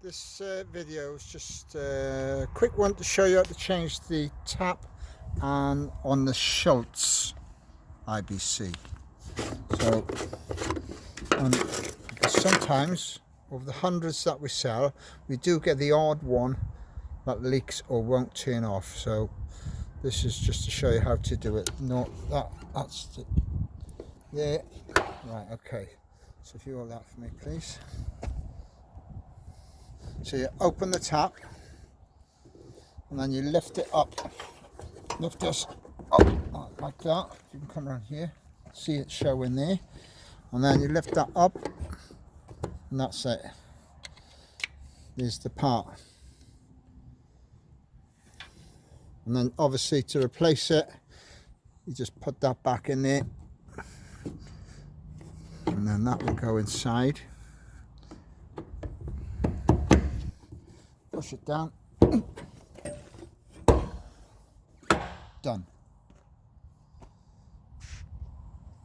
This video is just a quick one to show you how to change the tap and on the Schultz IBC. So sometimes over the hundreds that we sell, we do get the odd one that leaks or won't turn off. So this is just to show you how to do it. No, that's there. Right, okay. So if you hold that for me, please. So you open the tap and then you lift it up. Lift this up like that. You can come around here, see it showing there. And then you lift that up and that's it. There's the part. And then obviously to replace it, you just put that back in there. And then that will go inside. Push it down. Done.